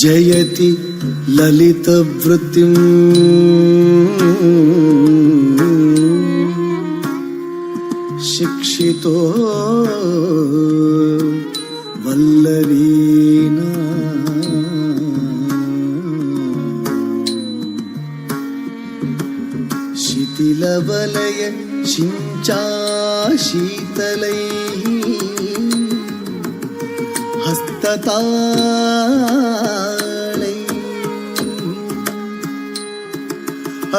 జయతి లలితవృత్తిం శిక్షితో వల్లరీనా శిథిలవలయ శించాశీతలైః హస్తతాళైః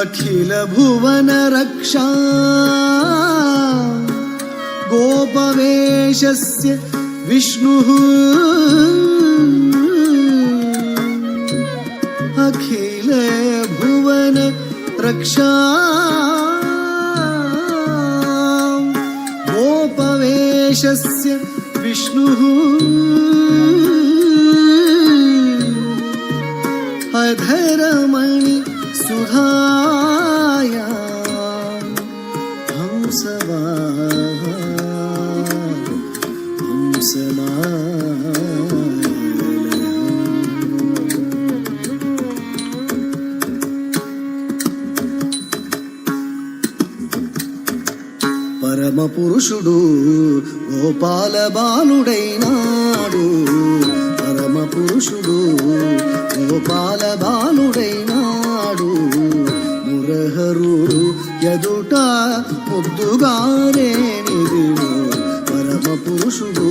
అఖిల భువన రక్షా గోపవేషస్య విష్ణుః అఖిల భువన రక్షా గోపవేషస్య విష్ణుః అధరమణి సుధాయా పరమ పురుషుడు గోపాల బాలుడైనాడు పరమ పురుషుడు గోపాల బాలుడైనాడు మురహరుడు ఎదుట ముద్దుగారేనిదివో పరమ పురుషుడు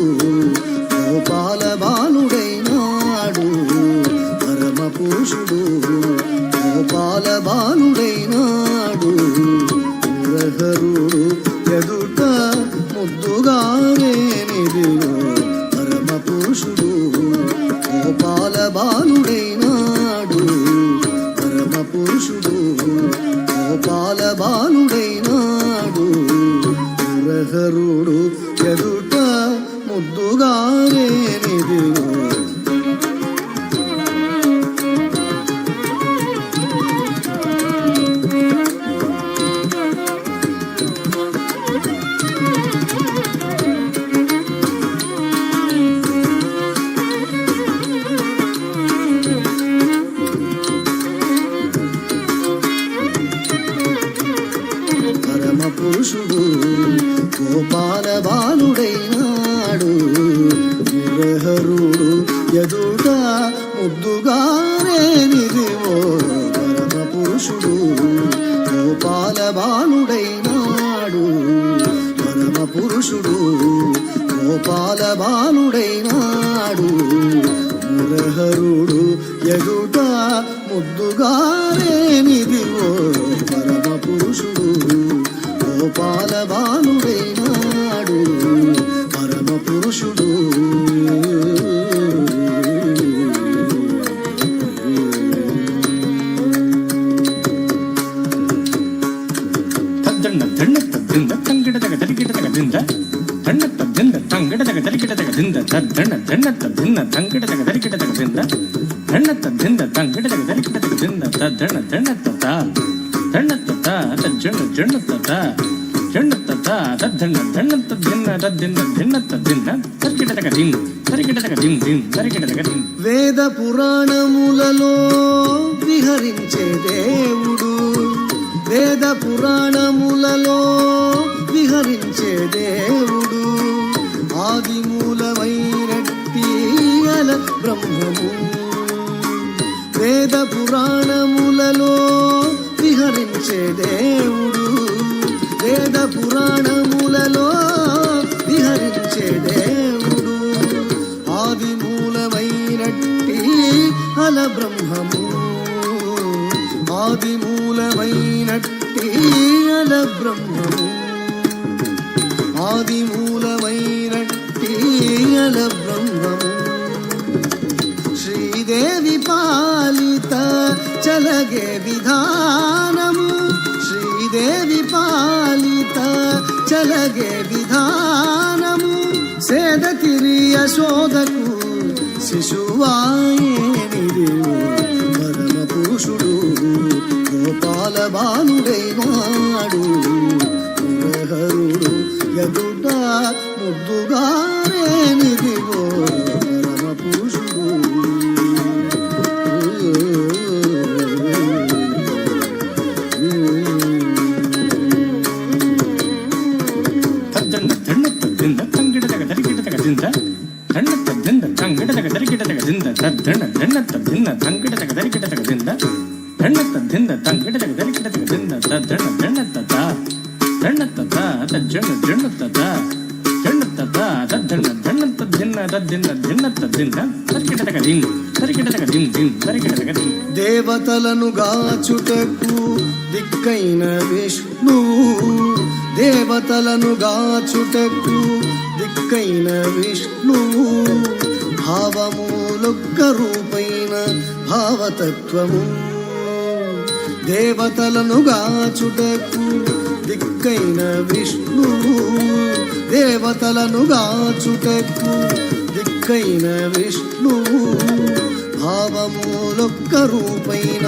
గోపాల బాలుడైనాడు పరమ పురుషుడు గోపాల బాలుడైనాడు మురహరుడు ఎదుట ముద్దుగారేనిదివో పరమ పురుషుడు గోపాల బాలుడైనాడు పరమ పురుషుడు గోపాల బాలుడైనాడు మురహరుడు ఎదుట ముద్దుగారేనిదివో పురుషుడు గోపాల బాలుడైనాడు మురహరుడు ఎదుట ముద్దుగారేనిదివో పరమ పురుషుడు గోపాల బాలుడైనాడు పరమ పురుషుడు గోపాల బాలుడైనాడు మురహరుడు ఎదుట ముద్దుగారేనిదివో పరమ పురుషుడు గోపాల బాలుడైనాడు పరమ పురుషుడు వేద పురాణములలో విహరించే దేవుడు వేద పురాణములలో విహరించే దేవుడు ఆదిమూలమైనట్టి అల బ్రహ్మము వేద పురాణములలో విహరించే దేవుడు వేద పురాణములలో విహరించే దేవుడు ఆదిమూలమైనట్టి అల బ్రహ్మము ఆదిమూలమైనట్టి అల బ్రహ్మము ఆదిమూలమైనట్టి అల బ్రహ్మము శ్రీదేవి పాలిత చలగే విధానము శ్రీదేవి పాలిత చలగే విధానము సేదతిరి యశోదకు శిశువాయేనిదివో పరమ పురుషుడు గోపాల బాలుడైనాడు మురహరుడు ఎదుట ముద్దుగారేనిదివో పరమ పురుషుడు ధన్నత్త ధిన్న తంకిట తగ దరికిట తగ దింద ధన్నత్త ధిన్న తంకిట తగ దరికిట తగ దింద ధన్న ధన్నత్త ధన్నత్త జన్న జన్నత్త జన్నత్త ధన్న ధన్నత్త ధిన్న దిన్న ధిన్నత్త దిన్న దరికిట తగ దిన్ దరికిట తగ దిన్ దిన్ దరికిట తగ దిన్. దేవతలను గాచుటకు దిక్కైన విష్ణువు, దేవతలను గాచుటకు దిక్కైన విష్ణువు, భావములొక్క రూపైన భావతత్వము. దేవతలను గాచుటకు దిక్కైన విష్ణువు, దేవతలను గాచుటకు దిక్కైన విష్ణువు, భావములొక్క రూపైన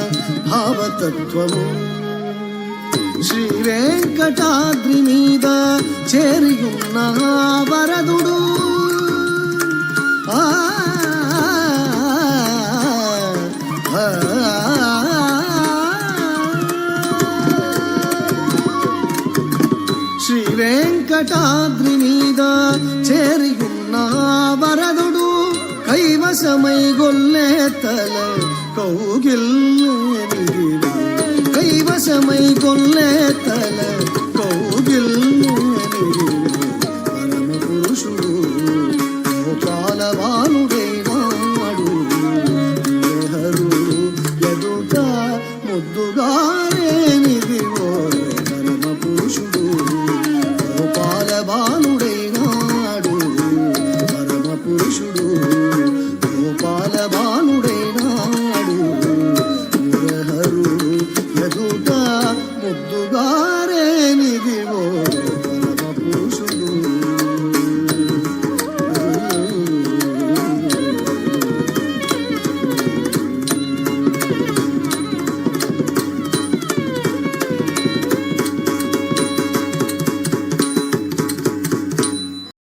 భావతత్వము. శ్రీ వెంకటాద్రి మీద చేరియున్న వరదుడు, శ్రీ వెంకటాద్రి మీద చేరియున్న వరదుడు, కైవసమై గొల్లే తల కౌగిల్, కైవసమై గొల్లే తల